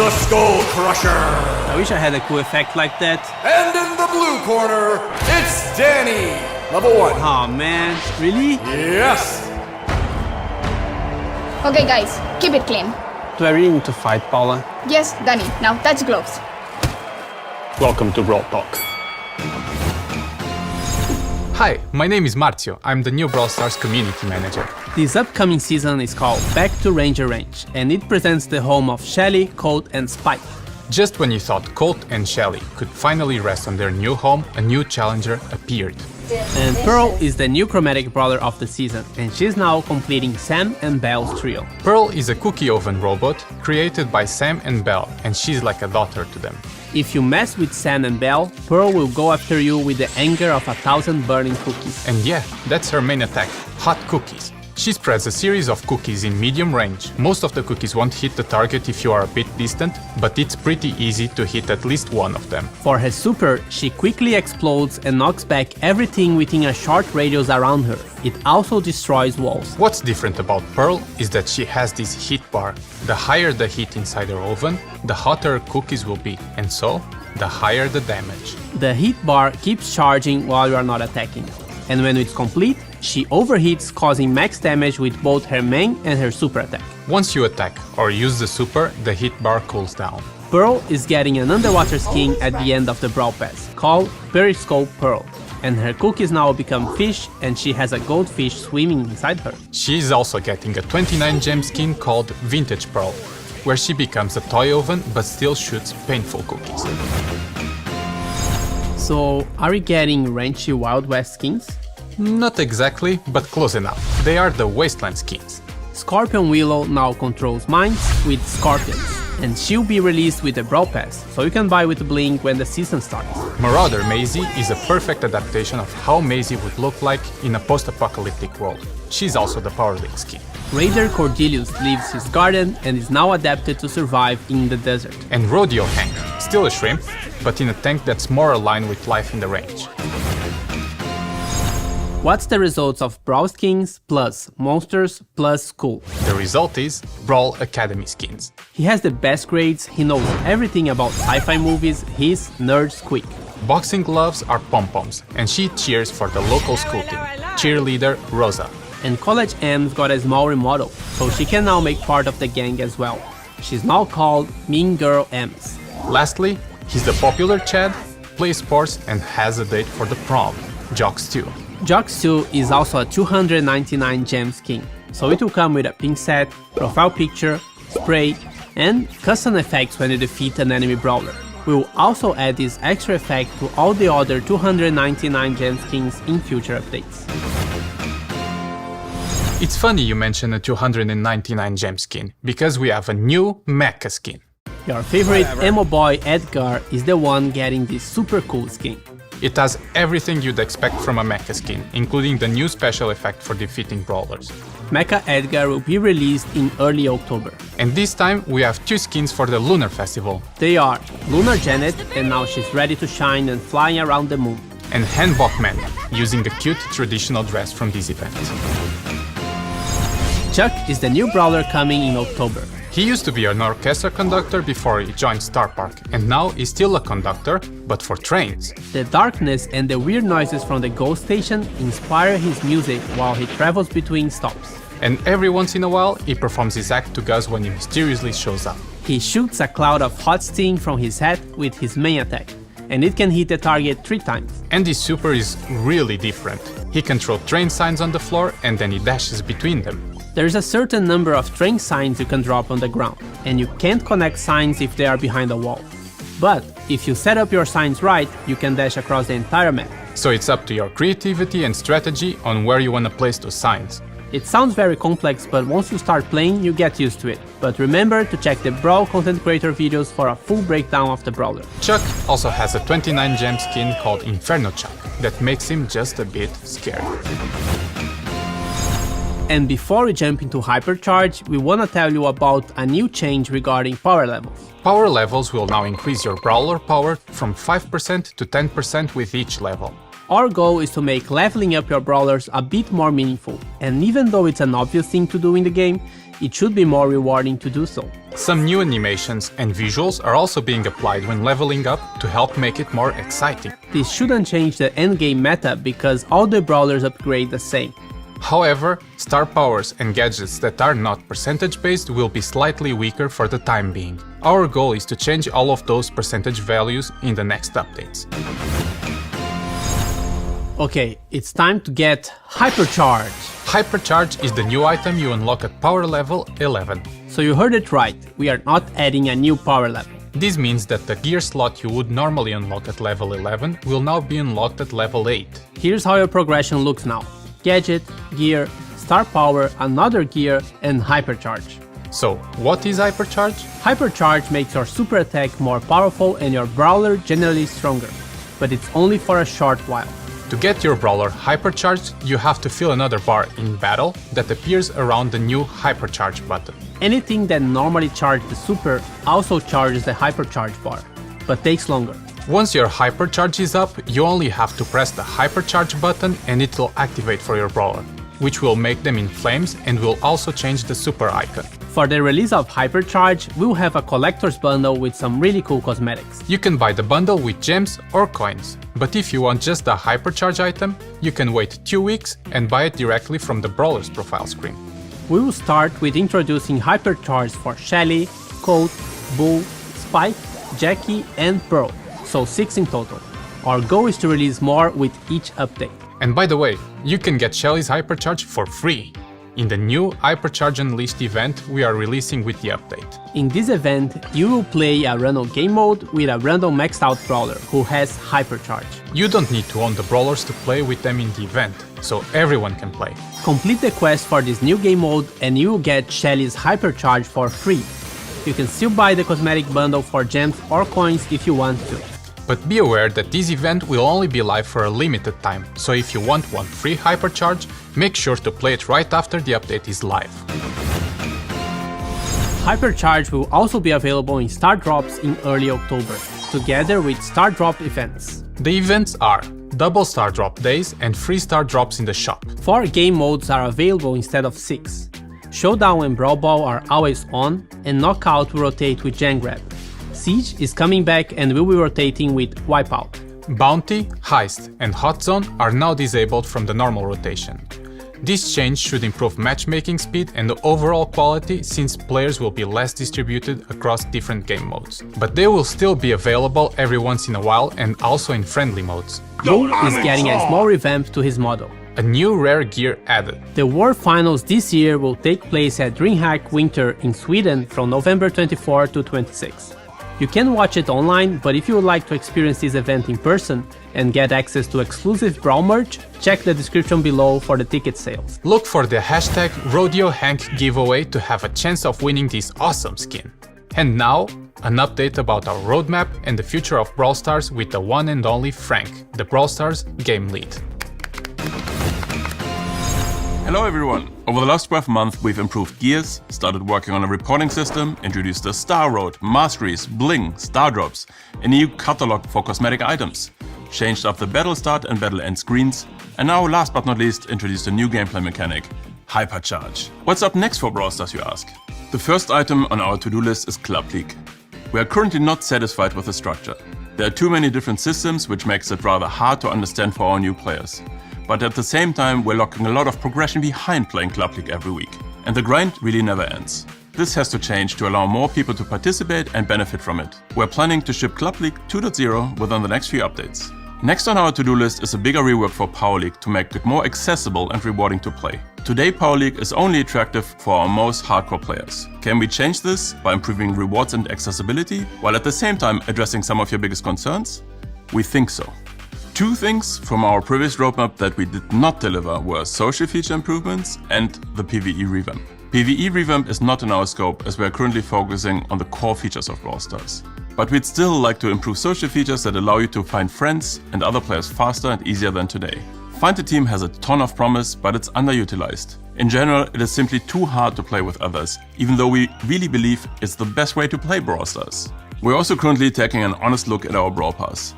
the Skull Crusher. I wish I had a cool effect like that. And in the blue corner, it's Danny, level 1. Aw, man, really? Yes. Okay guys, keep it clean. Do I really need to fight, Paula? Yes, Danny, now touch gloves. Welcome to Brawl Talk. Hi, my name is Marcio. I'm the new Brawl Stars community manager. This upcoming season is called Back to Ranger Range, and it presents the home of Shelly, Colt, and Spike. Just when you thought Colt and Shelly could finally rest on their new home, a new challenger appeared. And Pearl is the new chromatic brawler of the season, and she's now completing Sam and Belle's trio. Pearl is a cookie oven robot created by Sam and Belle, and she's like a daughter to them. If you mess with Sam and Belle, Pearl will go after you with the anger of 1,000 burning cookies. And yeah, that's her main attack, hot cookies. She spreads a series of cookies in medium range. Most of the cookies won't hit the target if you are a bit distant, but it's pretty easy to hit at least one of them. For her super, she quickly explodes and knocks back everything within a short radius around her. It also destroys walls. What's different about Pearl is that she has this heat bar. The higher the heat inside her oven, the hotter her cookies will be, and so, the higher the damage. The heat bar keeps charging while you are not attacking. And when it's complete, she overheats, causing max damage with both her main and her super attack. Once you attack or use the super, the hit bar cools down. Pearl is getting an underwater skin at the end of the Brawl Pass, called Periscope Pearl. And her cookies now become fish, and she has a goldfish swimming inside her. She is also getting a 29 gem skin called Vintage Pearl, where she becomes a toy oven but still shoots painful cookies. So, are we getting ranchy Wild West skins? Not exactly, but close enough. They are the Wasteland skins. Scorpion Willow now controls mines with scorpions, and she'll be released with the Brawl Pass, so you can buy with Blink when the season starts. Marauder Maisie is a perfect adaptation of how Maisie would look like in a post-apocalyptic world. She's also the Power League skin. Raider Cordelius leaves his garden and is now adapted to survive in the desert. And Rodeo Hank, still a shrimp, but in a tank that's more aligned with life in the range. What's the results of Brawl skins plus monsters plus school? The result is Brawl Academy skins. He has the best grades, he knows everything about sci-fi movies, he's nerd squeak. Boxing gloves are pom-poms, and she cheers for the local school team, cheerleader Rosa. And College M's got a small remodel, so she can now make part of the gang as well. She's now called Mean Girl M's. Lastly, he's the popular Chad, plays sports and has a date for the prom, Jocks 2. Jocks 2 is also a 299 gem skin, so it will come with a pin set, profile picture, spray, and custom effects when you defeat an enemy brawler. We will also add this extra effect to all the other 299 gem skins in future updates. It's funny you mention a 299 gem skin, because we have a new mecha skin. Your favorite emo boy Edgar is the one getting this super cool skin. It has everything you'd expect from a mecha skin, including the new special effect for defeating brawlers. Mecha Edgar will be released in early October. And this time we have two skins for the Lunar Festival. They are Lunar Janet, and now she's ready to shine and flying around the moon. And Hanbok Man, using the cute traditional dress from this event. Chuck is the new brawler coming in October. He used to be an orchestra conductor before he joined Star Park, and now he's still a conductor, but for trains. The darkness and the weird noises from the ghost station inspire his music while he travels between stops. And every once in a while, he performs his act to Gus when he mysteriously shows up. He shoots a cloud of hot steam from his head with his main attack, and it can hit the target 3 times. And his super is really different. He can throw train signs on the floor and then he dashes between them. There's a certain number of train signs you can drop on the ground, and you can't connect signs if they are behind a wall. But if you set up your signs right, you can dash across the entire map. So it's up to your creativity and strategy on where you want to place those signs. It sounds very complex, but once you start playing, you get used to it. But remember to check the Brawl content creator videos for a full breakdown of the brawler. Chuck also has a 29 gem skin called Inferno Chuck that makes him just a bit scary. And before we jump into Hypercharge, we wanna tell you about a new change regarding power levels. Power levels will now increase your brawler power from 5% to 10% with each level. Our goal is to make leveling up your brawlers a bit more meaningful, and even though it's an obvious thing to do in the game, it should be more rewarding to do so. Some new animations and visuals are also being applied when leveling up to help make it more exciting. This shouldn't change the endgame meta because all the brawlers upgrade the same. However, star powers and gadgets that are not percentage based will be slightly weaker for the time being. Our goal is to change all of those percentage values in the next updates. Okay, it's time to get Hypercharge. Hypercharge is the new item you unlock at power level 11. So you heard it right, we are not adding a new power level. This means that the gear slot you would normally unlock at level 11 will now be unlocked at level 8. Here's how your progression looks now. Gadget, gear, star power, another gear, and hypercharge. So, what is hypercharge? Hypercharge makes your super attack more powerful and your brawler generally stronger, but it's only for a short while. To get your brawler hypercharged, you have to fill another bar in battle that appears around the new hypercharge button. Anything that normally charges the super also charges the hypercharge bar, but takes longer. Once your hypercharge is up, you only have to press the hypercharge button and it will activate for your brawler, which will make them in flames and will also change the super icon. For the release of Hypercharge, we'll have a collector's bundle with some really cool cosmetics. You can buy the bundle with gems or coins, but if you want just the Hypercharge item, you can wait 2 weeks and buy it directly from the brawler's profile screen. We will start with introducing Hypercharge for Shelly, Colt, Bull, Spike, Jackie and Pearl, so 6 in total. Our goal is to release more with each update. And by the way, you can get Shelly's Hypercharge for free in the new Hypercharge Unleashed event we are releasing with the update. In this event, you will play a random game mode with a random maxed out brawler who has Hypercharge. You don't need to own the brawlers to play with them in the event, so everyone can play. Complete the quest for this new game mode and you will get Shelly's Hypercharge for free. You can still buy the cosmetic bundle for gems or coins if you want to. But be aware that this event will only be live for a limited time, so if you want one free Hypercharge, make sure to play it right after the update is live. Hypercharge will also be available in Star Drops in early October, together with Star Drop events. The events are double Star Drop days and free Star Drops in the shop. 4 game modes are available instead of 6. Showdown and Brawl Ball are always on, and Knockout will rotate with Gen Grab. Siege is coming back and will be rotating with Wipeout. Bounty, Heist and Hot Zone are now disabled from the normal rotation. This change should improve matchmaking speed and the overall quality since players will be less distributed across different game modes. But they will still be available every once in a while and also in friendly modes. Bull is getting a small revamp to his model. A new rare gear added. The World Finals this year will take place at DreamHack Winter in Sweden from November 24 to 26. You can watch it online, but if you would like to experience this event in person and get access to exclusive Brawl merch, check the description below for the ticket sales. Look for the hashtag RodeoHank giveaway to have a chance of winning this awesome skin. And now, an update about our roadmap and the future of Brawl Stars with the one and only Frank, the Brawl Stars game lead. Hello everyone! Over the last 12 months we've improved gears, started working on a reporting system, introduced the Star Road, Masteries, Bling, Star Drops, a new catalog for cosmetic items, changed up the battle start and battle end screens, and now last but not least introduced a new gameplay mechanic, Hypercharge. What's up next for Brawl Stars, you ask? The first item on our to-do list is Club League. We are currently not satisfied with the structure. There are too many different systems which makes it rather hard to understand for our new players. But at the same time, we're locking a lot of progression behind playing Club League every week. And the grind really never ends. This has to change to allow more people to participate and benefit from it. We're planning to ship Club League 2.0 within the next few updates. Next on our to-do list is a bigger rework for Power League to make it more accessible and rewarding to play. Today Power League is only attractive for our most hardcore players. Can we change this by improving rewards and accessibility, while at the same time addressing some of your biggest concerns? We think so. 2 things from our previous roadmap that we did not deliver were social feature improvements and the PvE revamp. PvE revamp is not in our scope as we are currently focusing on the core features of Brawl Stars. But we'd still like to improve social features that allow you to find friends and other players faster and easier than today. Find a Team has a ton of promise, but it's underutilized. In general, it is simply too hard to play with others, even though we really believe it's the best way to play Brawl Stars. We're also currently taking an honest look at our Brawl Pass.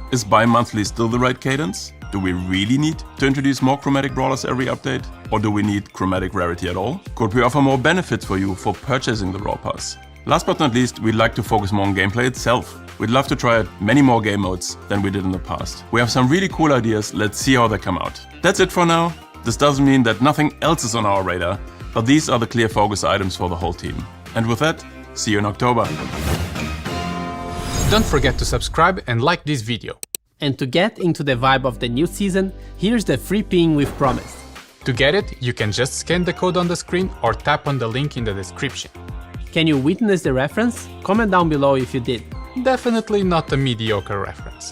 Is bi-monthly still the right cadence? Do we really need to introduce more chromatic brawlers every update? Or do we need chromatic rarity at all? Could we offer more benefits for you for purchasing the Brawl Pass? Last but not least, we'd like to focus more on gameplay itself. We'd love to try out many more game modes than we did in the past. We have some really cool ideas, let's see how they come out. That's it for now. This doesn't mean that nothing else is on our radar, but these are the clear focus items for the whole team. And with that, see you in October. Don't forget to subscribe and like this video. And to get into the vibe of the new season, here's the free pin we've promised. To get it, you can just scan the code on the screen or tap on the link in the description. Can you witness the reference? Comment down below if you did. Definitely not a mediocre reference.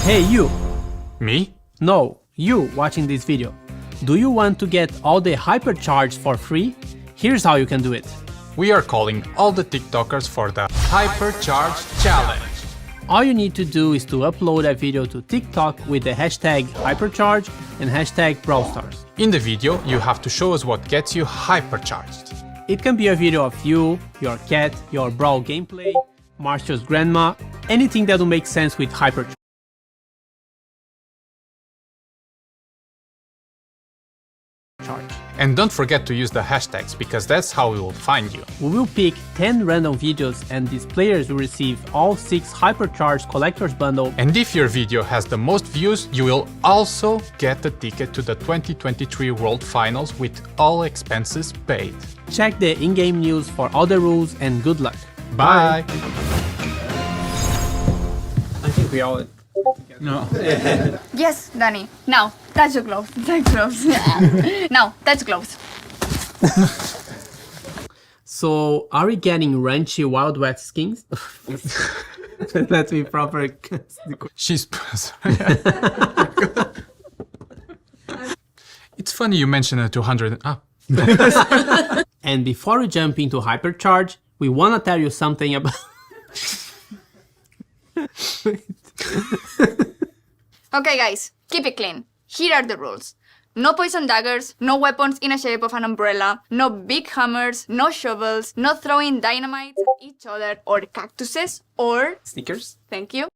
Hey you! Me? No, you watching this video. Do you want to get all the hypercharge for free? Here's how you can do it. We are calling all the TikTokers for the Hypercharge Challenge. All you need to do is to upload a video to TikTok with the hashtag hypercharge and hashtag BrawlStars. In the video, you have to show us what gets you hypercharged. It can be a video of you, your cat, your Brawl gameplay, Marshall's grandma, anything that will make sense with hypercharge. And don't forget to use the hashtags, because that's how we will find you. We will pick 10 random videos and these players will receive all 6 hypercharged collector's bundle. And if your video has the most views, you will also get a ticket to the 2023 World Finals with all expenses paid. Check the in-game news for all the rules and good luck. Bye! I think we all... No. Yes, Danny. Now, touch the gloves. Touch gloves. Now, touch gloves. So, are we getting Ranchy Wild West skins? Let's be proper. She's... It's funny you mentioned a 200... And before we jump into Hypercharge, we wanna tell you something about... Okay, guys, keep it clean. Here are the rules. No poison daggers, no weapons in the shape of an umbrella, no big hammers, no shovels, no throwing dynamite at each other or cactuses or... Sneakers? Thank you.